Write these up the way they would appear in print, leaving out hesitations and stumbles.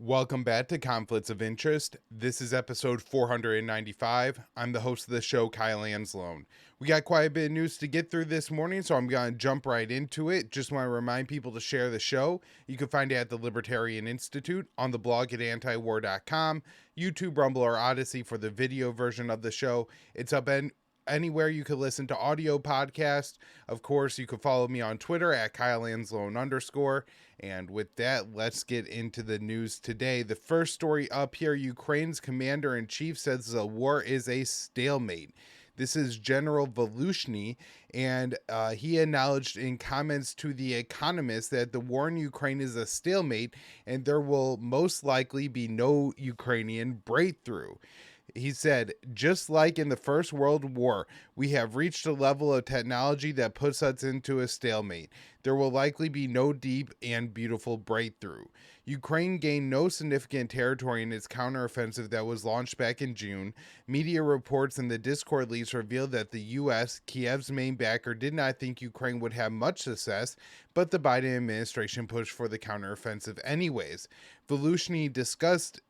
Welcome back to Conflicts of Interest. This is episode 495. I'm the host of the show, Kyle Anzalone. We got quite a bit of news to get through this morning, so I'm going to jump right into it. Just want to remind people to share the show. You can find it at the Libertarian Institute, on the blog at antiwar.com, YouTube, Rumble, or Odysee for the video version of the show. It's up anywhere you could listen to audio podcasts. Of course, you can follow me on Twitter at @KyleAnzalone_. And with that, let's get into the news today. The first story up here, Ukraine's commander-in-chief says the war is a stalemate. This is General Voloshyny, and he acknowledged in comments to The Economist that the war in Ukraine is a stalemate and there will most likely be no Ukrainian breakthrough. He said, just like in the First World War, we have reached a level of technology that puts us into a stalemate. There will likely be no deep and beautiful breakthrough. Ukraine gained no significant territory in its counteroffensive that was launched back in June. Media reports and the Discord leaks revealed that the U.S., Kiev's main backer, did not think Ukraine would have much success, but the Biden administration pushed for the counteroffensive anyways. Voloshyny discussed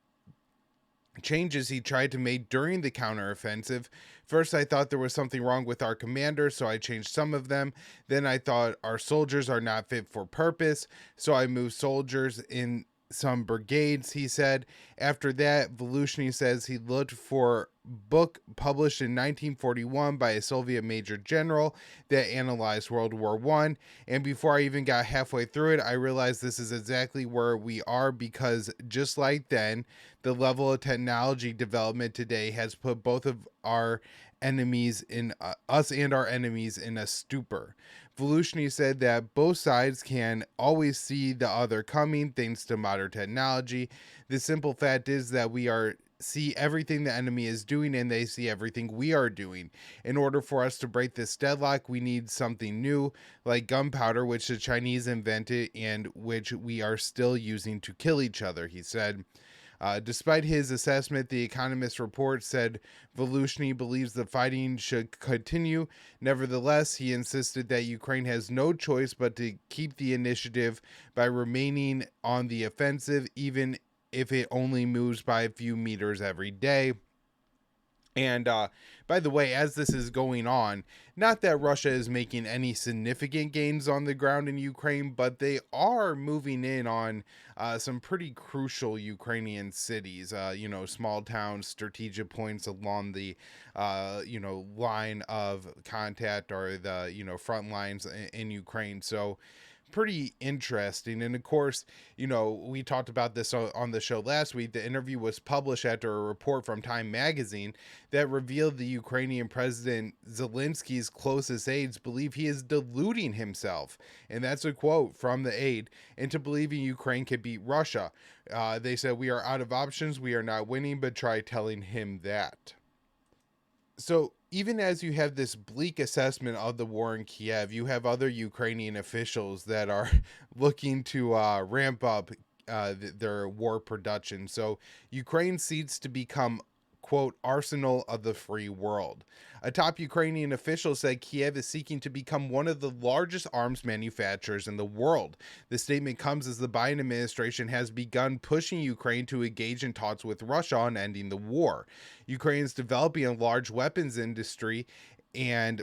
changes he tried to make during the counteroffensive. First, I thought there was something wrong with our commander, so I changed some of them. Then I thought our soldiers are not fit for purpose, so I moved soldiers in some brigades, he said. After that, Voloshyny says he looked for a book published in 1941 by a Soviet major general that analyzed World War I, and before I even got halfway through it, I realized this is exactly where we are, because just like then, the level of technology development today has put both of our enemies in us and our enemies in a stupor. Voloshyny said that both sides can always see the other coming thanks to modern technology. The simple fact is that we see everything the enemy is doing and they see everything we are doing. In order for us to break this deadlock, we need something new, like gunpowder, which the Chinese invented and which we are still using to kill each other, he said. Despite his assessment, The Economist report said Voloshyny believes the fighting should continue. Nevertheless, he insisted that Ukraine has no choice but to keep the initiative by remaining on the offensive, even if it only moves by a few meters every day. And by the way, as this is going on, not that Russia is making any significant gains on the ground in Ukraine, but they are moving in on some pretty crucial Ukrainian cities, small towns, strategic points along the, line of contact or the, front lines in Ukraine. So pretty interesting. And of course, we talked about this on the show last week. The interview was published after a report from Time magazine that revealed the Ukrainian president Zelensky's closest aides believe he is deluding himself, and that's a quote from the aide, into believing Ukraine could beat Russia. They said, "We are out of options, we are not winning, but try telling him that." So even as you have this bleak assessment of the war in Kiev, you have other Ukrainian officials that are looking to ramp up their war production. So Ukraine seeks to become, quote, arsenal of the free world. A top Ukrainian official said Kiev is seeking to become one of the largest arms manufacturers in the world. The statement comes as the Biden administration has begun pushing Ukraine to engage in talks with Russia on ending the war. Ukraine is developing a large weapons industry, and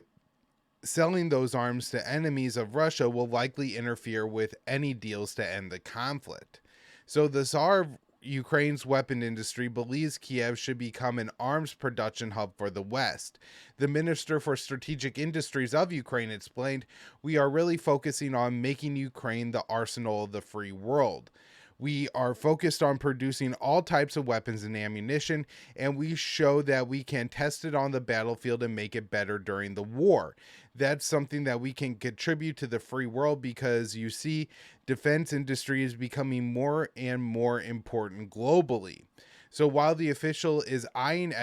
selling those arms to enemies of Russia will likely interfere with any deals to end the conflict. So the Tsar of Ukraine's weapon industry believes Kiev should become an arms production hub for the West. The Minister for Strategic Industries of Ukraine explained, "We are really focusing on making Ukraine the arsenal of the free world. We are focused on producing all types of weapons and ammunition, and we show that we can test it on the battlefield and make it better during the war. That's something that we can contribute to the free world, because you see, defense industry is becoming more and more important globally." So while the official is eyeing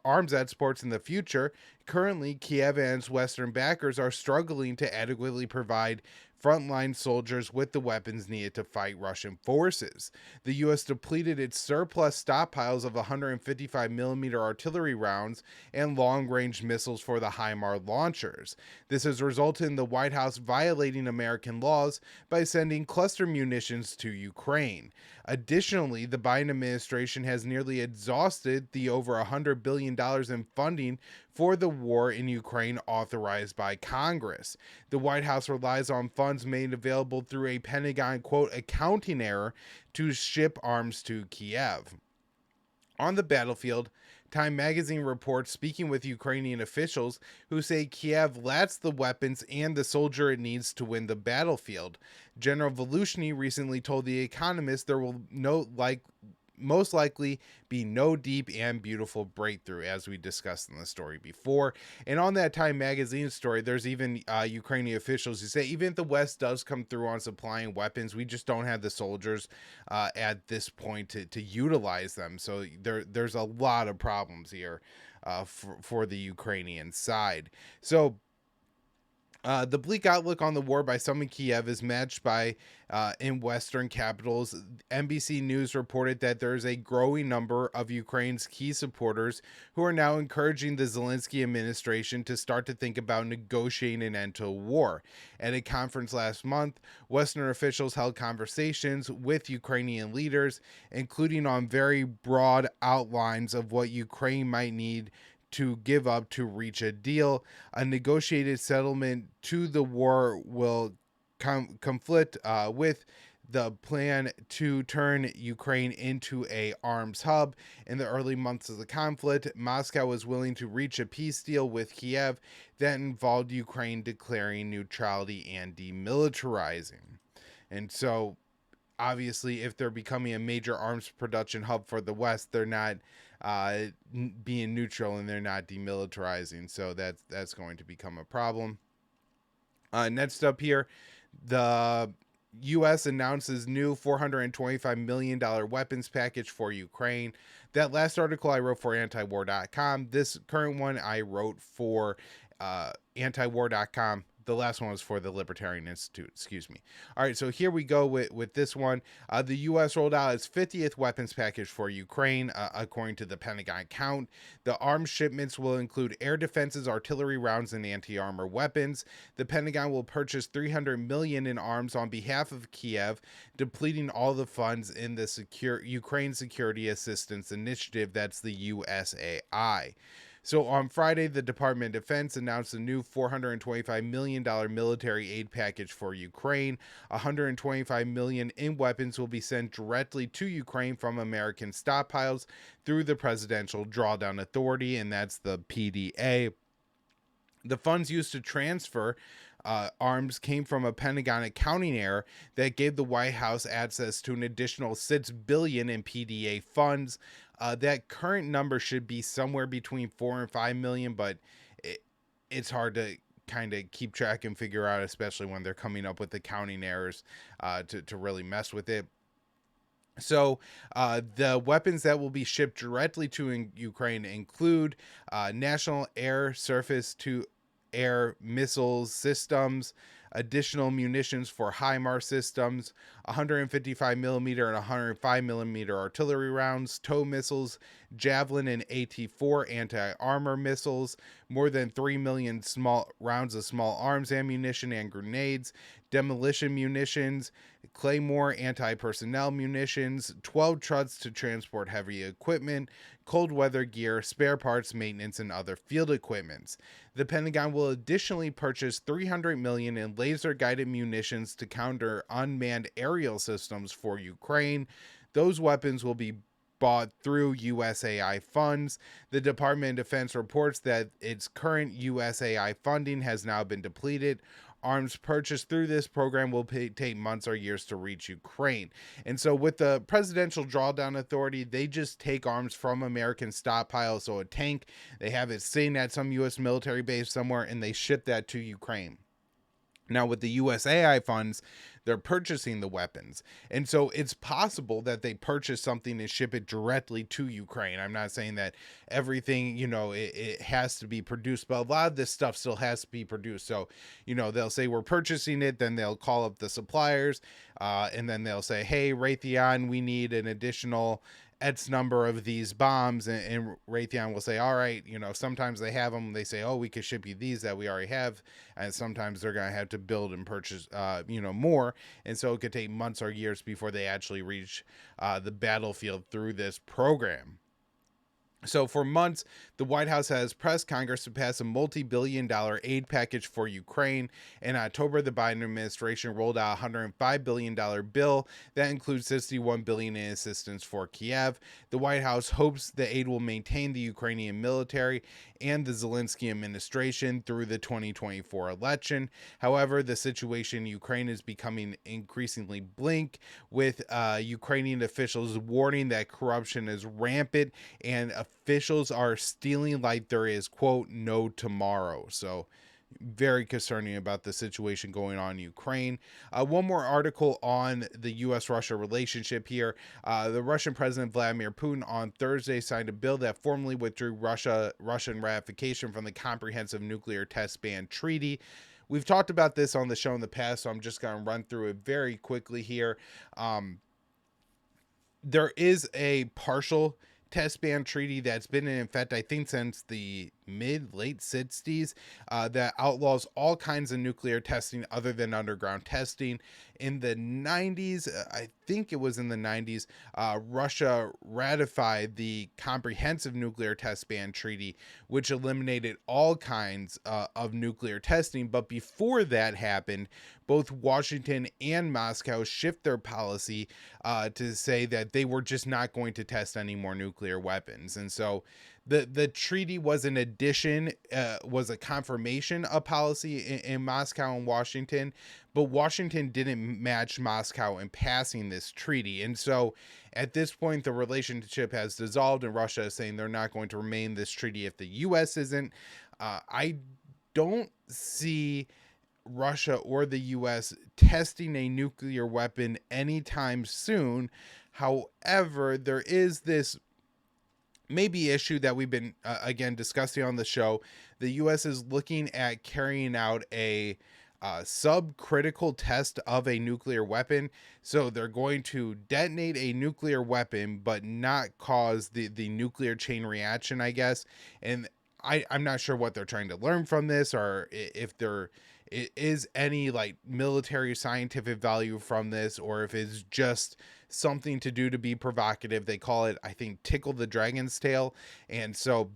arms exports in the future, currently Kiev and its Western backers are struggling to adequately provide frontline soldiers with the weapons needed to fight Russian forces. The U.S. depleted its surplus stockpiles of 155mm artillery rounds and long-range missiles for the HIMARS launchers. This has resulted in the White House violating American laws by sending cluster munitions to Ukraine. Additionally, the Biden administration has nearly exhausted the over $100 billion in funding for the war in Ukraine authorized by Congress. The White House relies on funds made available through a Pentagon, quote, accounting error to ship arms to Kiev. On the battlefield, Time magazine reports speaking with Ukrainian officials who say Kiev lacks the weapons and the soldier it needs to win the battlefield. General Volushny recently told The Economist there will most likely be no deep and beautiful breakthrough, as we discussed in the story before. And on that Time magazine story, there's even Ukrainian officials who say even if the West does come through on supplying weapons, we just don't have the soldiers at this point to utilize them. So there's a lot of problems here for the Ukrainian side. So the bleak outlook on the war by some in Kiev is matched by in Western capitals. NBC News reported that there is a growing number of Ukraine's key supporters who are now encouraging the Zelensky administration to start to think about negotiating an end to a war. At a conference last month, Western officials held conversations with Ukrainian leaders, including on very broad outlines of what Ukraine might need to give up to reach a deal. A negotiated settlement to the war will conflict with the plan to turn Ukraine into a arms hub. In the early months of the conflict, Moscow was willing to reach a peace deal with Kiev that involved Ukraine declaring neutrality and demilitarizing. And so, obviously, if they're becoming a major arms production hub for the West, they're not being neutral and they're not demilitarizing. So that's going to become a problem. Next up here, the U.S. announces new $425 million weapons package for Ukraine. That last article I wrote for antiwar.com. This current one I wrote for antiwar.com. The last one was for the Libertarian Institute, excuse me. All right, so here we go with this one. The U.S. rolled out its 50th weapons package for Ukraine, according to the Pentagon count. The arms shipments will include air defenses, artillery rounds, and anti-armor weapons. The Pentagon will purchase $300 million in arms on behalf of Kiev, depleting all the funds in the Ukraine Security Assistance Initiative, that's the USAI. So on Friday, the Department of Defense announced a new $425 million military aid package for Ukraine. $125 million in weapons will be sent directly to Ukraine from American stockpiles through the Presidential Drawdown Authority, and that's the PDA. The funds used to transfer arms came from a Pentagon accounting error that gave the White House access to an additional $6 billion in PDA funds. That current number should be somewhere between 4 and 5 million, but it's hard to kind of keep track and figure out, especially when they're coming up with accounting errors to really mess with it. So the weapons that will be shipped directly to Ukraine include national air, surface to air missiles systems, additional munitions for HIMARS systems, 155mm and 105mm artillery rounds, TOW missiles, Javelin and AT-4 anti-armor missiles, more than 3 million small rounds of small arms ammunition and grenades, demolition munitions, Claymore anti-personnel munitions, 12 trucks to transport heavy equipment, cold weather gear, spare parts, maintenance, and other field equipments. The Pentagon will additionally purchase $300 million in laser-guided munitions to counter unmanned aerial systems for Ukraine. Those weapons will be bought through USAI funds. The Department of Defense reports that its current USAI funding has now been depleted. Arms purchased through this program will take months or years to reach Ukraine. And so with the Presidential Drawdown Authority, they just take arms from American stockpiles. So a tank, they have it sitting at some U.S. military base somewhere, and they ship that to Ukraine. Now, with the USAI funds, they're purchasing the weapons. And so it's possible that they purchase something and ship it directly to Ukraine. I'm not saying that everything, it has to be produced, but a lot of this stuff still has to be produced. So, they'll say we're purchasing it, then they'll call up the suppliers, and then they'll say, hey, Raytheon, we need an additional X number of these bombs, and Raytheon will say, all right, sometimes they have them, they say, oh, we could ship you these that we already have, and sometimes they're going to have to build and purchase more, and so it could take months or years before they actually reach the battlefield through this program. So for months, the White House has pressed Congress to pass a multi-billion-dollar aid package for Ukraine. In October, the Biden administration rolled out a $105 billion bill that includes $61 billion in assistance for Kiev. The White House hopes the aid will maintain the Ukrainian military and the Zelensky administration through the 2024 election. However, the situation in Ukraine is becoming increasingly bleak, with Ukrainian officials warning that corruption is rampant and officials are stealing like there is, quote, no tomorrow. So very concerning about the situation going on in Ukraine. One more article on the U.S.-Russia relationship here. The Russian President Vladimir Putin on Thursday signed a bill that formally withdrew Russian ratification from the Comprehensive Nuclear Test Ban Treaty. We've talked about this on the show in the past, so I'm just going to run through it very quickly here. There is a partial test ban treaty that's been in effect, I think, since the late 60s, that outlaws all kinds of nuclear testing other than underground testing. In the 90s, I think it was in the 90s, Russia ratified the Comprehensive Nuclear Test Ban Treaty, which eliminated all kinds of nuclear testing. But before that happened, both Washington and Moscow shift their policy to say that they were just not going to test any more nuclear weapons. And so the treaty was an addition, was a confirmation of policy in Moscow and Washington, but Washington didn't match Moscow in passing this treaty. And so at this point, the relationship has dissolved, and Russia is saying they're not going to remain this treaty if the U.S. isn't. I don't see Russia or the U.S. testing a nuclear weapon anytime soon. However, there is this maybe issue that we've been again discussing on the show. The U.S. is looking at carrying out a subcritical test of a nuclear weapon. So they're going to detonate a nuclear weapon but not cause the nuclear chain reaction, I guess. And I'm not sure what they're trying to learn from this, or if there is any like military scientific value from this, or if it's just something to do to be provocative. They call it, I think, tickle the dragon's tail. And so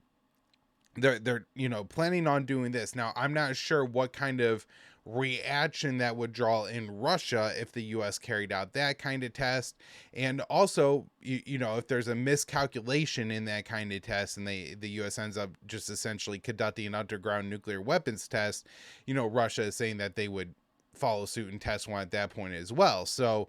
they're planning on doing this. Now, I'm not sure what kind of reaction that would draw in Russia if the U.S. carried out that kind of test. And also, if there's a miscalculation in that kind of test and the U.S. ends up just essentially conducting an underground nuclear weapons test, Russia is saying that they would follow suit and test one at that point as well. So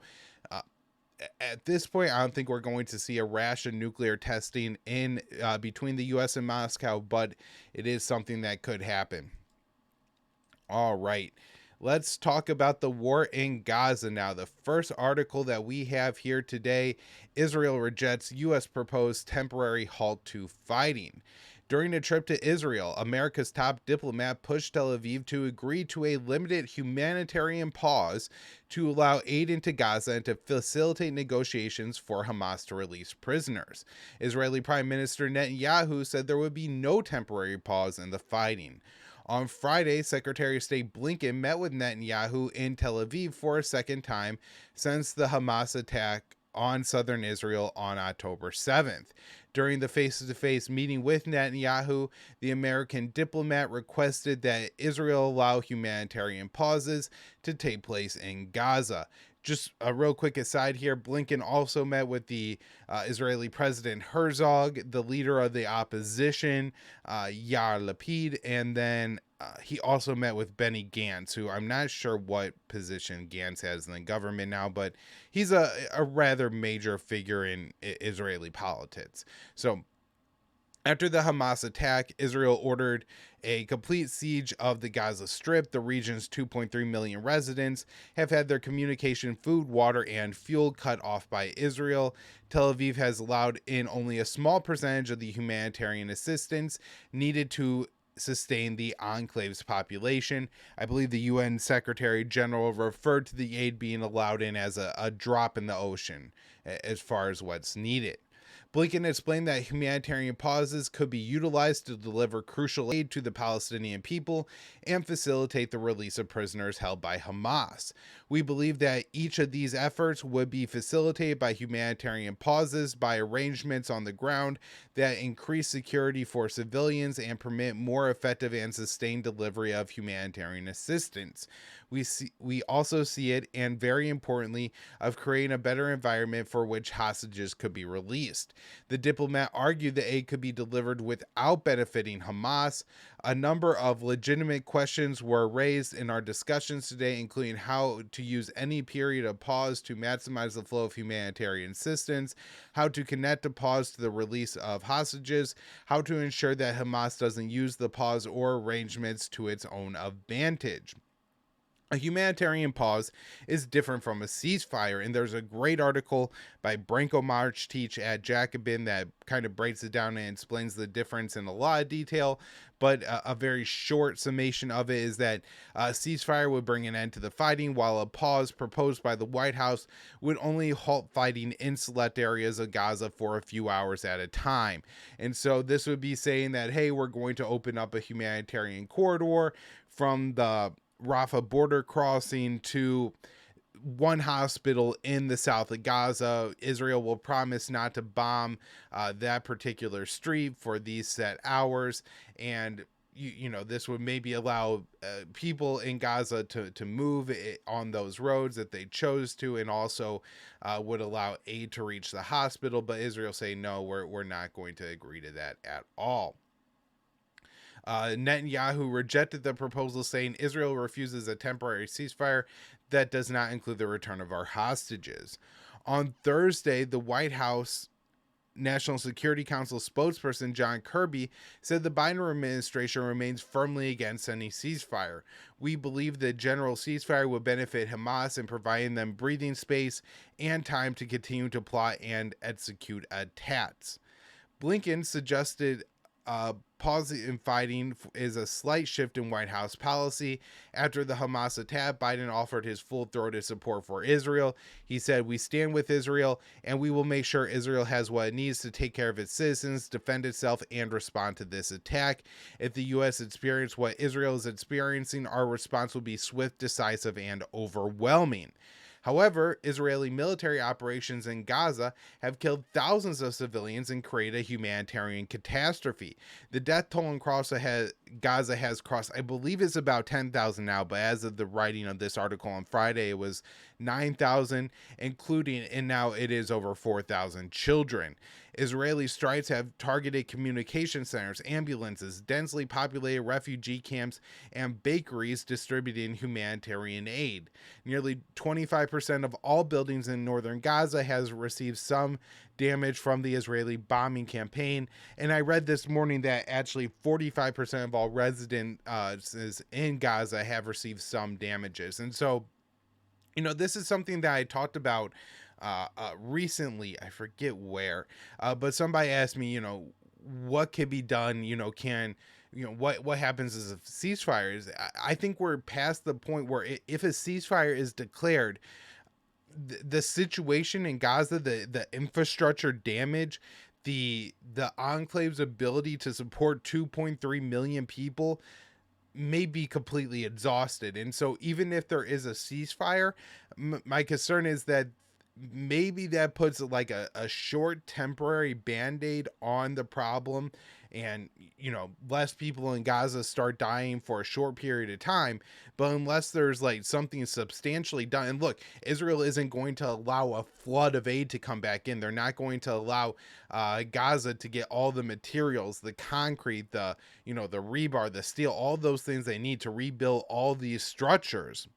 at this point, I don't think we're going to see a rash of nuclear testing in between the U.S. and Moscow, but it is something that could happen. All right, let's talk about the war in Gaza now. The first article that we have here today: Israel rejects U.S. proposed temporary halt to fighting. During a trip to Israel, America's top diplomat pushed Tel Aviv to agree to a limited humanitarian pause to allow aid into Gaza and to facilitate negotiations for Hamas to release prisoners. Israeli Prime Minister Netanyahu said there would be no temporary pause in the fighting. On Friday, Secretary of State Blinken met with Netanyahu in Tel Aviv for a second time since the Hamas attack on southern Israel on October 7th. During the face-to-face meeting with Netanyahu, the American diplomat requested that Israel allow humanitarian pauses to take place in Gaza. Just a real quick aside here, Blinken also met with the Israeli President Herzog, the leader of the opposition, Yair Lapid, and then he also met with Benny Gantz, who I'm not sure what position Gantz has in the government now, but he's a rather major figure in Israeli politics. So After the Hamas attack, Israel ordered a complete siege of the Gaza Strip. The region's 2.3 million residents have had their communication, food, water, and fuel cut off by Israel. Tel Aviv has allowed in only a small percentage of the humanitarian assistance needed to sustain the enclave's population. I believe the UN Secretary General referred to the aid being allowed in as a drop in the ocean as far as what's needed. Blinken explained that humanitarian pauses could be utilized to deliver crucial aid to the Palestinian people and facilitate the release of prisoners held by Hamas. We believe that each of these efforts would be facilitated by humanitarian pauses, by arrangements on the ground that increase security for civilians and permit more effective and sustained delivery of humanitarian assistance. We also see it, and very importantly, of creating a better environment for which hostages could be released. The diplomat argued the aid could be delivered without benefiting Hamas. A number of legitimate questions were raised in our discussions today, including how to use any period of pause to maximize the flow of humanitarian assistance, how to connect the pause to the release of hostages, how to ensure that Hamas doesn't use the pause or arrangements to its own advantage. A humanitarian pause is different from a ceasefire, and there's a great article by Branko March at Jacobin that kind of breaks it down and explains the difference in a lot of detail. But a very short summation of it is that a ceasefire would bring an end to the fighting, while a pause proposed by the White House would only halt fighting in select areas of Gaza for a few hours at a time. And so this would be saying that, hey, we're going to open up a humanitarian corridor from the Rafah border crossing to one hospital in the south of Gaza. Israel will promise not to bomb that particular street for these set hours, and this would maybe allow people in Gaza to move on those roads if they chose to, and also would allow aid to reach the hospital. But Israel say no, we're not going to agree to that at all. Netanyahu rejected the proposal, saying Israel refuses a temporary ceasefire that does not include the return of our hostages. On Thursday, the White House National Security Council spokesperson John Kirby said the Biden administration remains firmly against any ceasefire. We believe the general ceasefire would benefit Hamas in providing them breathing space and time to continue to plot and execute attacks. Blinken suggested pause in fighting is a slight shift in White House policy. After the Hamas attack, Biden offered his full-throated support for Israel. He said, "We stand with Israel, and we will make sure Israel has what it needs to take care of its citizens, defend itself, and respond to this attack. If the U.S. experiences what Israel is experiencing, our response will be swift, decisive, and overwhelming." However, Israeli military operations in Gaza have killed thousands of civilians and created a humanitarian catastrophe. The death toll in Gaza has crossed, I believe it's about 10,000 now, but as of the writing of this article on Friday, it was 9,000, including, and now it is over 4,000 children. Israeli strikes have targeted communication centers, ambulances, densely populated refugee camps, and bakeries distributing humanitarian aid. Nearly 25% of all buildings in northern Gaza has received some damage from the Israeli bombing campaign. And I read this morning that actually 45% of all residents in Gaza have received some damages. And so, this is something that I talked about recently. I forget where, but somebody asked me, what could be done? What happens as a ceasefire is. I think we're past the point where if a ceasefire is declared, the situation in Gaza, the infrastructure damage, the enclave's ability to support 2.3 million people may be completely exhausted. And so even if there is a ceasefire, my concern is that maybe that puts like a short temporary band-aid on the problem, and less people in Gaza start dying for a short period of time. But unless there's like something substantially done, and look, Israel isn't going to allow a flood of aid to come back in. They're not going to allow Gaza to get all the materials, the concrete, the rebar, the steel, all those things they need to rebuild all these structures.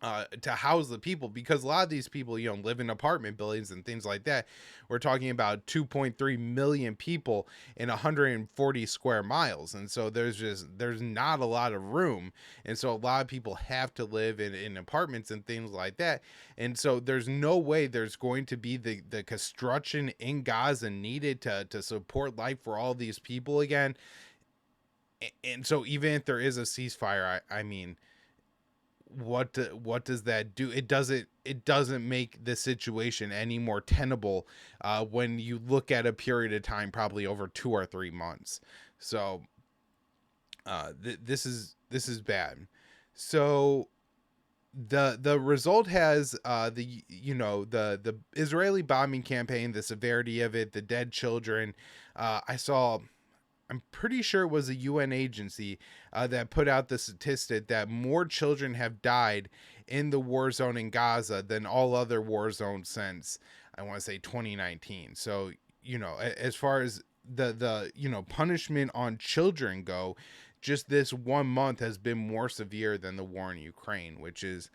to house the people, because a lot of these people, live in apartment buildings and things like that. We're talking about 2.3 million people in 140 square miles. And so there's not a lot of room. And so a lot of people have to live in apartments and things like that. And so there's no way there's going to be the construction in Gaza needed to support life for all these people again. And so even if there is a ceasefire, I mean, what does that do? It doesn't make the situation any more tenable when you look at a period of time probably over 2 or 3 months. So this is bad. So the result has the Israeli bombing campaign, the severity of it, the dead children. I'm pretty sure it was a UN agency that put out the statistic that more children have died in the war zone in Gaza than all other war zones since, I want to say, 2019. So, as far as the punishment on children go, just this 1 month has been more severe than the war in Ukraine, which is,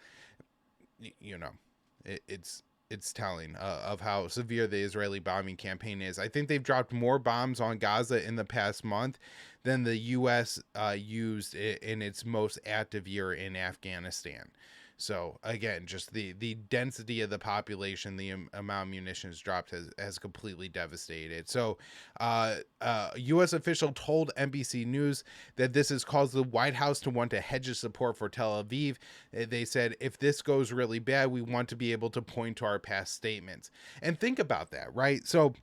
it's telling of how severe the Israeli bombing campaign is. I think they've dropped more bombs on Gaza in the past month than the U.S. Used in its most active year in Afghanistan. So again, just the density of the population, the amount of munitions dropped has completely devastated. So U.S. official told NBC News that this has caused the White House to want to hedge its support for Tel Aviv. They said, if this goes really bad, we want to be able to point to our past statements. And think about that, right? So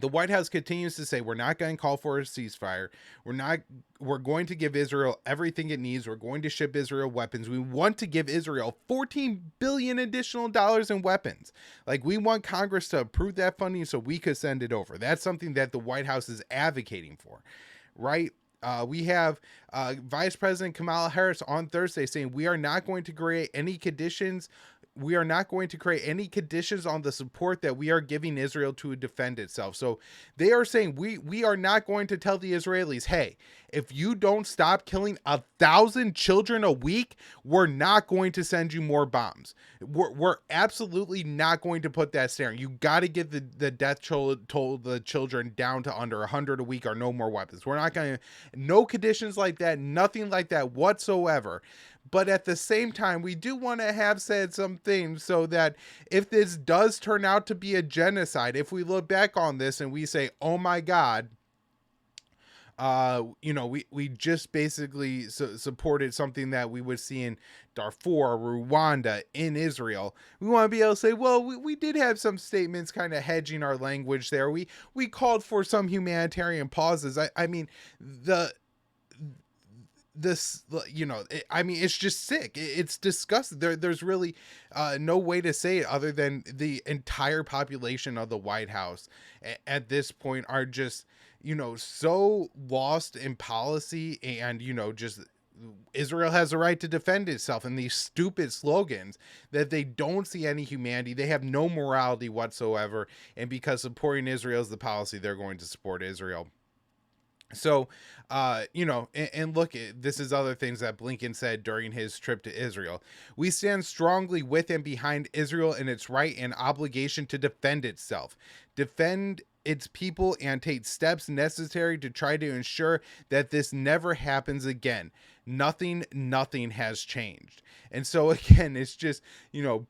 the White House continues to say, we're not going to call for a ceasefire. We're going to give Israel everything it needs. We're going to ship Israel weapons. We want to give Israel $14 billion additional dollars in weapons. Like, we want Congress to approve that funding so we could send it over. That's something that the White House is advocating for, right? We have Vice President Kamala Harris on Thursday saying, we are not going to create any conditions on the support that we are giving Israel to defend itself. So they are saying we are not going to tell the Israelis, hey, if you don't stop killing 1,000 children a week, we're not going to send you more bombs. We're absolutely not going to put that stare. You got to get the death toll the children down to under 100 a week or no more weapons. We're not going to, no conditions like that, nothing like that whatsoever. But at the same time, we do want to have said some things so that if this does turn out to be a genocide, if we look back on this and we say, oh my God, we just basically supported something that we would see in Darfur, Rwanda, in Israel. We want to be able to say, well, we did have some statements kind of hedging our language there. We called for some humanitarian pauses. I mean, it's just sick. It's disgusting. There's really no way to say it other than the entire population of the White House at this point are just, so lost in policy and, just Israel has a right to defend itself, and these stupid slogans that they don't see any humanity. They have no morality whatsoever. And because supporting Israel is the policy, they're going to support Israel. So, and look, this is other things that Blinken said during his trip to Israel. We stand strongly with and behind Israel in its right and obligation to defend itself, defend its people, and take steps necessary to try to ensure that this never happens again. Nothing has changed. And so again, it's just,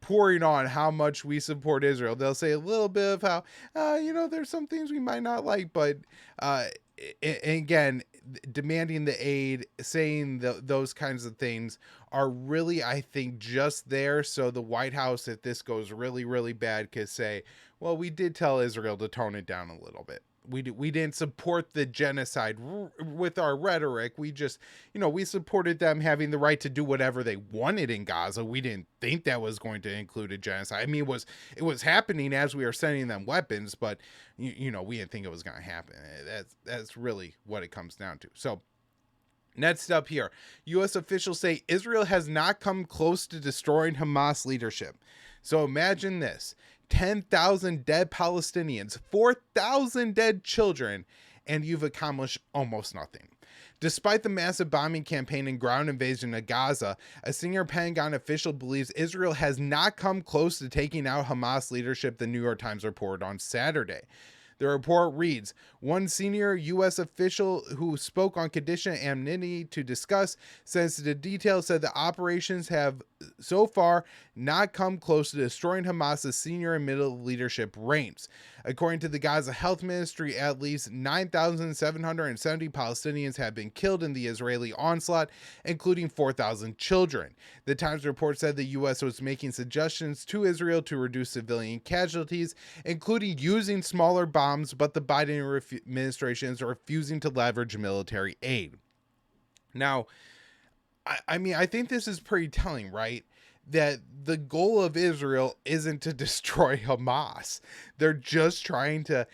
pouring on how much we support Israel. They'll say a little bit of how, there's some things we might not like, but, again, demanding the aid, saying those kinds of things are really, I think, just there so the White House, if this goes really, really bad, could say, well, we did tell Israel to tone it down a little bit. We didn't support the genocide with our rhetoric. We just, we supported them having the right to do whatever they wanted in Gaza. We didn't think that was going to include a genocide. I mean, it was happening as we were sending them weapons, but we didn't think it was going to happen. That's really what it comes down to. So next up here, U.S. officials say Israel has not come close to destroying Hamas leadership. So imagine this. 10,000 dead Palestinians, 4,000 dead children, and you've accomplished almost nothing. Despite the massive bombing campaign and ground invasion of Gaza, a senior Pentagon official believes Israel has not come close to taking out Hamas leadership, the New York Times reported on Saturday. The report reads, one senior U.S. official who spoke on condition anonymity to discuss sensitive details said the operations have so far not come close to destroying Hamas's senior and middle leadership ranks. According to the Gaza Health Ministry, at least 9,770 Palestinians have been killed in the Israeli onslaught, including 4,000 children. The Times report said the U.S. was making suggestions to Israel to reduce civilian casualties, including using smaller bombs, but the Biden administration is refusing to leverage military aid. Now, I think this is pretty telling, right? That the goal of Israel isn't to destroy Hamas. They're just trying to,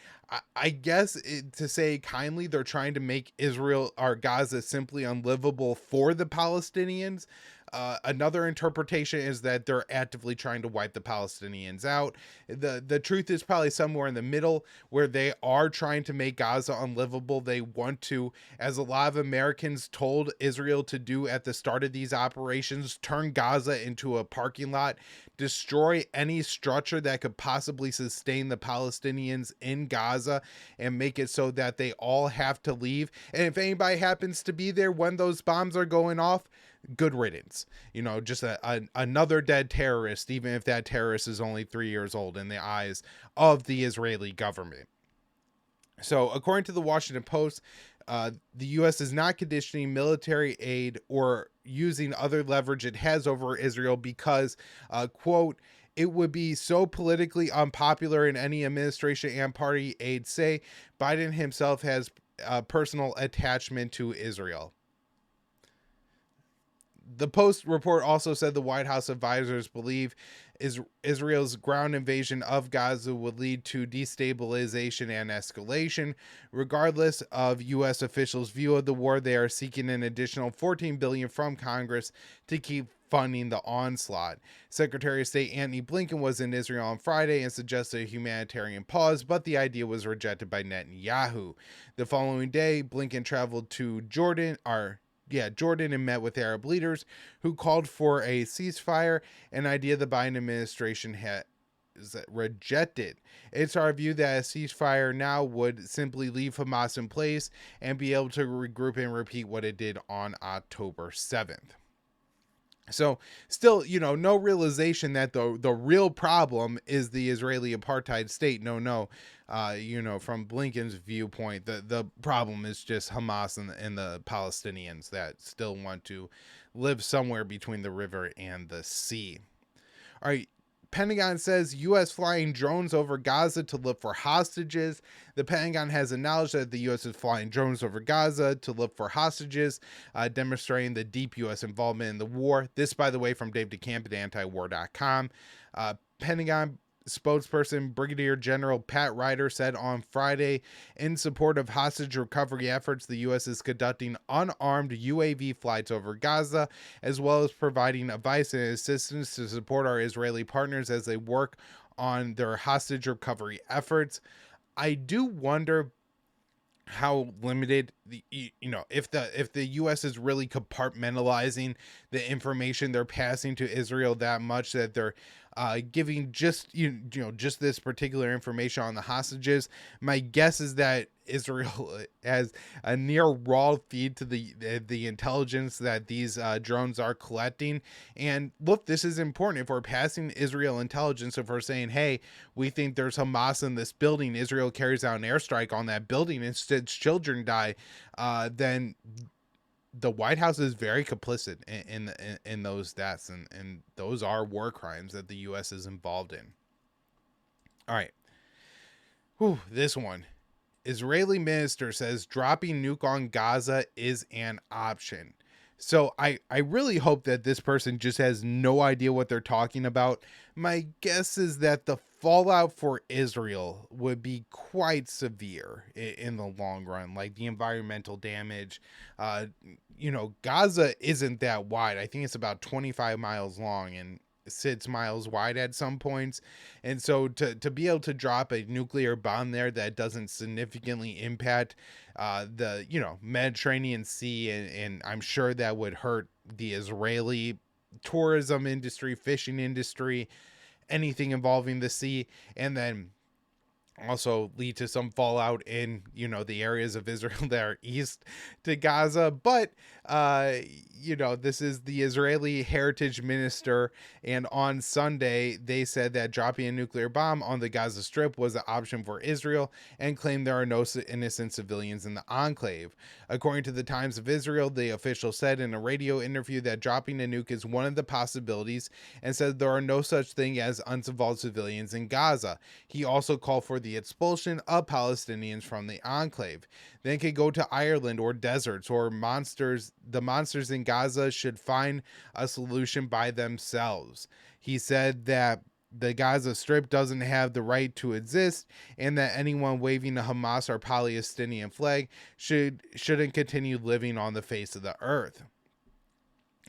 I guess, to say kindly, they're trying to make Israel or Gaza simply unlivable for the Palestinians. Another interpretation is that they're actively trying to wipe the Palestinians out. The truth is probably somewhere in the middle, where they are trying to make Gaza unlivable. They want to, as a lot of Americans told Israel to do at the start of these operations, turn Gaza into a parking lot, destroy any structure that could possibly sustain the Palestinians in Gaza, and make it so that they all have to leave. And if anybody happens to be there when those bombs are going off, good riddance. Just another dead terrorist, even if that terrorist is only 3 years old in the eyes of the Israeli government. So according to the Washington Post, the U.S. is not conditioning military aid or using other leverage it has over Israel because, quote, it would be so politically unpopular in any administration and party, aides say. Biden himself has a personal attachment to Israel. The Post report also said the White House advisors believe Israel's ground invasion of Gaza would lead to destabilization and escalation. Regardless of U.S. officials' view of the war, they are seeking an additional $14 billion from Congress to keep funding the onslaught. Secretary of State Antony Blinken was in Israel on Friday and suggested a humanitarian pause, but the idea was rejected by Netanyahu. The following day, Blinken traveled to Jordan and met with Arab leaders who called for a ceasefire, an idea the Biden administration has rejected. It's our view that a ceasefire now would simply leave Hamas in place and be able to regroup and repeat what it did on October 7th. So still, no realization that the real problem is the Israeli apartheid state. No. From Blinken's viewpoint, the problem is just Hamas and the Palestinians that still want to live somewhere between the river and the sea. All right. Pentagon says U.S. flying drones over Gaza to look for hostages. The Pentagon has acknowledged that the U.S. is flying drones over Gaza to look for hostages, demonstrating the deep U.S. involvement in the war. This, by the way, from Dave DeCamp at antiwar.com. Pentagon spokesperson Brigadier General Pat Ryder said on Friday, in support of hostage recovery efforts, the U.S. is conducting unarmed UAV flights over Gaza, as well as providing advice and assistance to support our Israeli partners as they work on their hostage recovery efforts. I do wonder how limited if the U.S. is really compartmentalizing the information they're passing to Israel that much that they're giving just just this particular information on the hostages. My guess is that Israel has a near raw feed to the intelligence that these drones are collecting. And look, this is important. If we're passing Israel intelligence, if we're saying, hey, we think there's Hamas in this building, Israel carries out an airstrike on that building, instead children die, then the White House is very complicit in those deaths, and those are war crimes that the U.S. is involved in. All right. This one. Israeli minister says dropping nuke on Gaza is an option. So I really hope that this person just has no idea what they're talking about. My guess is that the fallout for Israel would be quite severe in the long run, like the environmental damage. Gaza isn't that wide. I think it's about 25 miles long, and miles wide at some points. And so to be able to drop a nuclear bomb there that doesn't significantly impact the, Mediterranean Sea, and I'm sure that would hurt the Israeli tourism industry, fishing industry, anything involving the sea, and then also lead to some fallout in the areas of Israel that are east to Gaza. But this is the Israeli heritage minister, and on Sunday they said that dropping a nuclear bomb on the Gaza Strip was an option for Israel, and claimed there are no innocent civilians in the enclave. According to the Times of Israel, the official said in a radio interview that dropping a nuke is one of the possibilities, and said there are no such thing as uninvolved civilians in Gaza. He also called for the expulsion of Palestinians from the enclave. They could go to Ireland or deserts or monsters. The monsters in Gaza should find a solution by themselves. He said that the Gaza Strip doesn't have the right to exist, and that anyone waving a Hamas or Palestinian flag shouldn't continue living on the face of the earth.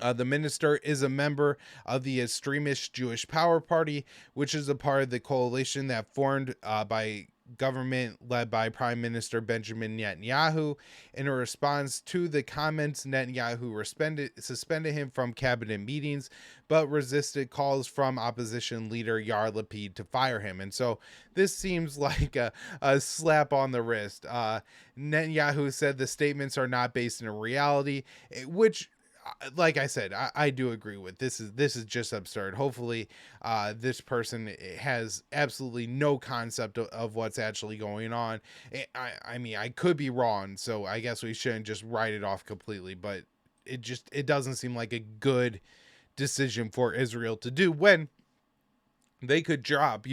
The minister is a member of the extremist Jewish Power Party, which is a part of the coalition that formed by government led by Prime Minister Benjamin Netanyahu. In a response to the comments, Netanyahu suspended him from cabinet meetings, but resisted calls from opposition leader Yair Lapid to fire him. And so this seems like a slap on the wrist. Netanyahu said the statements are not based in reality, which, like I said, I do agree with. This is just absurd. Hopefully this person has absolutely no concept of what's actually going on. I mean, I could be wrong, so I guess we shouldn't just write it off completely, but it doesn't seem like a good decision for Israel to do when they could drop,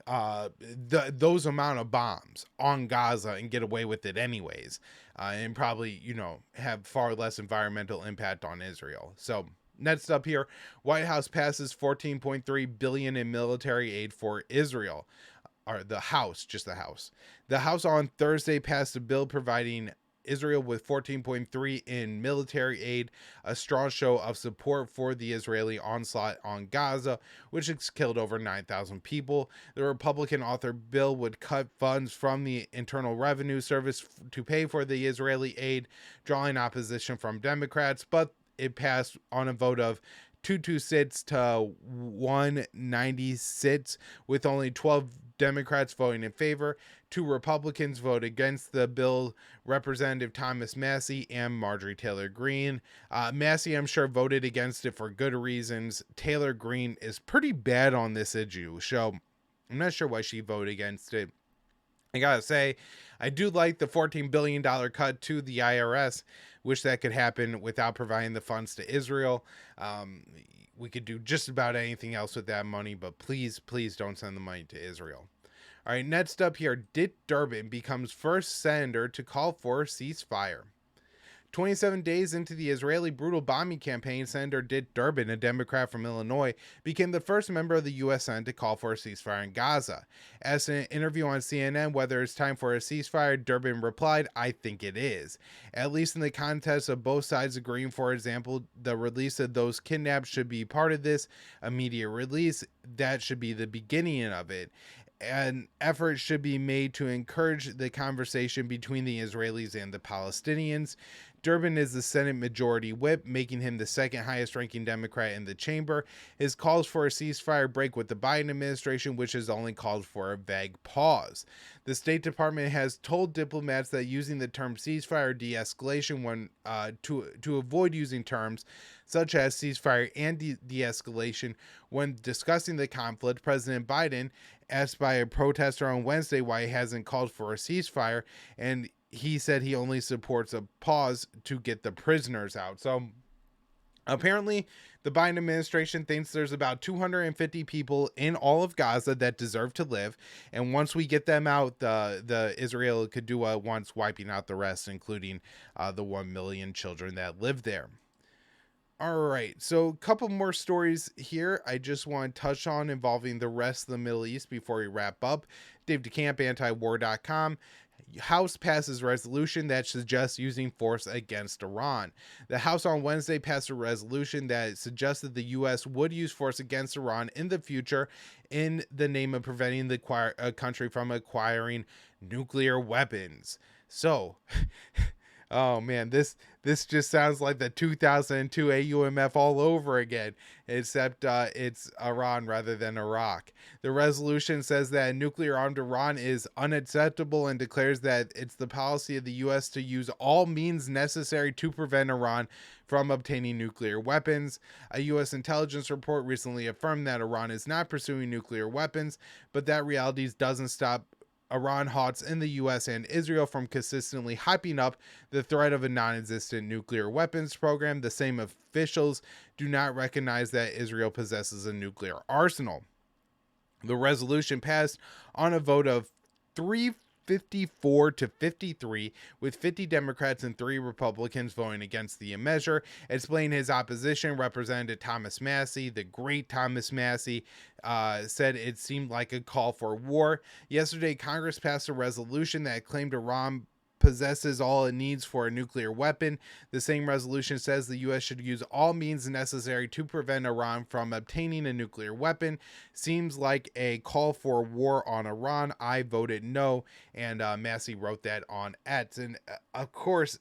those amount of bombs on Gaza and get away with it anyways, and probably, have far less environmental impact on Israel. So next up here, White House passes $14.3 billion in military aid for Israel. Or the House on Thursday passed a bill providing Israel with $14.3 in military aid, a strong show of support for the Israeli onslaught on Gaza, which has killed over 9,000 people. The Republican authored bill would cut funds from the Internal Revenue Service to pay for the Israeli aid, drawing opposition from Democrats, but it passed on a vote of 226 to 196, with only 12 Democrats voting in favor. 2 Republicans vote against the bill, Representative Thomas Massie and Marjorie Taylor Greene. Massie, I'm sure, voted against it for good reasons. Taylor Greene is pretty bad on this issue, so I'm not sure why she voted against it. I gotta say, I do like the $14 billion cut to the IRS. Wish that could happen without providing the funds to Israel. We could do just about anything else with that money, but please don't send the money to Israel. All right, next up here, Dick Durban becomes first senator to call for a ceasefire. 27 days into the Israeli brutal bombing campaign, Senator Dick Durban, a Democrat from Illinois, became the first member of the U.S. Senate to call for a ceasefire in Gaza. As in an interview on CNN, whether it's time for a ceasefire, Durban replied, "I think it is. At least in the context of both sides agreeing, for example, the release of those kidnapped should be part of this immediate release. That should be the beginning of it. An effort should be made to encourage the conversation between the Israelis and the Palestinians." Durban is the Senate Majority Whip, making him the second highest ranking Democrat in the chamber. His calls for a ceasefire break with the Biden administration, which has only called for a vague pause. The State Department has told diplomats that using the term ceasefire or de-escalation when to avoid using terms such as ceasefire and de-escalation when discussing the conflict. President Biden, asked by a protester on Wednesday why he hasn't called for a ceasefire, and he said he only supports a pause to get the prisoners out. So apparently the Biden administration thinks there's about 250 people in all of Gaza that deserve to live, and once we get them out, the Israel could do once, wiping out the rest, including the 1 million children that live there. All right, so a couple more stories here I just want to touch on involving the rest of the Middle East before we wrap up. Dave DeCamp, antiwar.com, House passes resolution that suggests using force against Iran. The House on Wednesday passed a resolution that suggested the U.S. would use force against Iran in the future in the name of preventing the country from acquiring nuclear weapons. So, oh man, this just sounds like the 2002 AUMF all over again, except it's Iran rather than Iraq. The resolution says that nuclear-armed Iran is unacceptable and declares that it's the policy of the U.S. to use all means necessary to prevent Iran from obtaining nuclear weapons. A U.S. intelligence report recently affirmed that Iran is not pursuing nuclear weapons, but that reality doesn't stop Iran halts in the U.S. and Israel from consistently hyping up the threat of a non-existent nuclear weapons program. The same officials do not recognize that Israel possesses a nuclear arsenal. The resolution passed on a vote of 354 to 53, with 50 Democrats and 3 Republicans voting against the measure. Explaining his opposition, Representative Thomas Massie, the great Thomas Massie, said it seemed like a call for war. Yesterday, Congress passed a resolution that claimed Iran possesses all it needs for a nuclear weapon. The same resolution says the U.S. should use all means necessary to prevent Iran from obtaining a nuclear weapon. Seems like a call for war on Iran. I voted no, and Massie wrote that on X. And of course,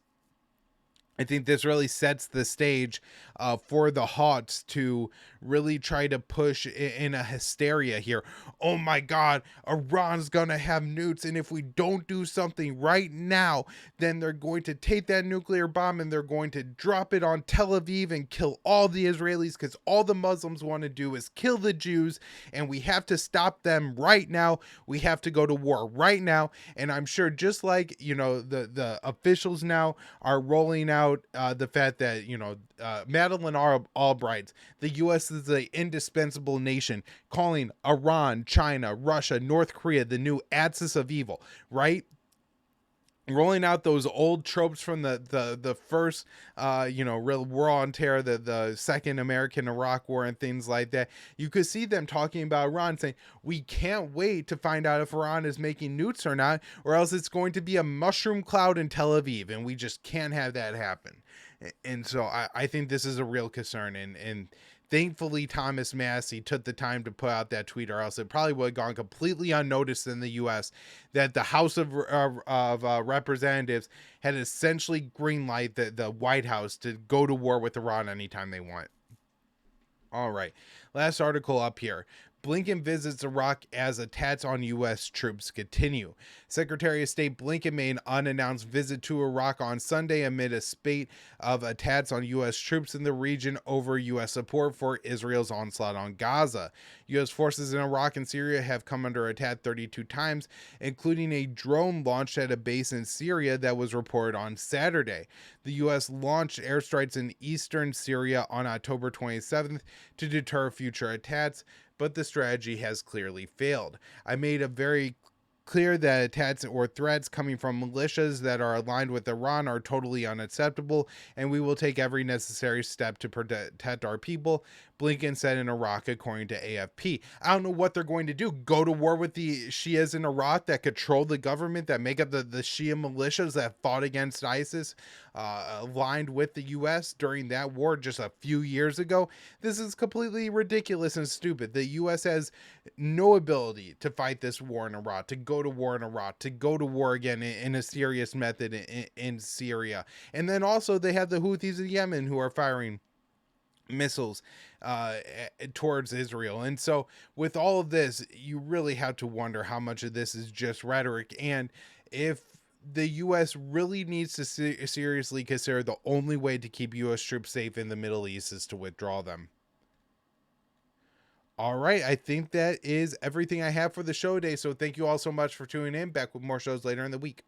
I think this really sets the stage for the Hawks to really try to push in a hysteria here. Oh my God, Iran's gonna have nukes, and if we don't do something right now, then they're going to take that nuclear bomb and they're going to drop it on Tel Aviv and kill all the Israelis, because all the Muslims want to do is kill the Jews, and we have to stop them right now. We have to go to war right now. And I'm sure, just like, you know, the officials now are rolling out the fact that, you know, Madeleine Albright, the U.S. is an indispensable nation, calling Iran, China, Russia, North Korea the new axis of evil, right? Rolling out those old tropes from the first, real war on terror, the second American Iraq war and things like that. You could see them talking about Iran, saying, we can't wait to find out if Iran is making nukes or not, or else it's going to be a mushroom cloud in Tel Aviv, and we just can't have that happen. And so I think this is a real concern, and thankfully, Thomas Massie took the time to put out that tweet, or else it probably would have gone completely unnoticed in the U.S. that the House of Representatives had essentially greenlighted the White House to go to war with Iran anytime they want. All right, last article up here. Blinken visits Iraq as attacks on U.S. troops continue. Secretary of State Blinken made an unannounced visit to Iraq on Sunday amid a spate of attacks on U.S. troops in the region over U.S. support for Israel's onslaught on Gaza. U.S. forces in Iraq and Syria have come under attack 32 times, including a drone launched at a base in Syria that was reported on Saturday. The U.S. launched airstrikes in eastern Syria on October 27th to deter future attacks, but the strategy has clearly failed. I made it very clear that attacks or threats coming from militias that are aligned with Iran are totally unacceptable, and we will take every necessary step to protect our people, Blinken said in Iraq, according to AFP. I don't know what they're going to do. Go to war with the Shias in Iraq that control the government, that make up the Shia militias that fought against ISIS, aligned with the U.S. during that war just a few years ago. This is completely ridiculous and stupid. The U.S. has no ability to fight this war in Iraq, to go to war in Iraq, to go to war again in a serious method in Syria. And then also they have the Houthis in Yemen who are firing missiles towards Israel. And so with all of this, you really have to wonder how much of this is just rhetoric, and if the U.S. really needs to seriously consider the only way to keep U.S. troops safe in the Middle East is to withdraw them. All right, I think that is everything I have for the show today. So thank you all so much for tuning in. Back with more shows later in the week.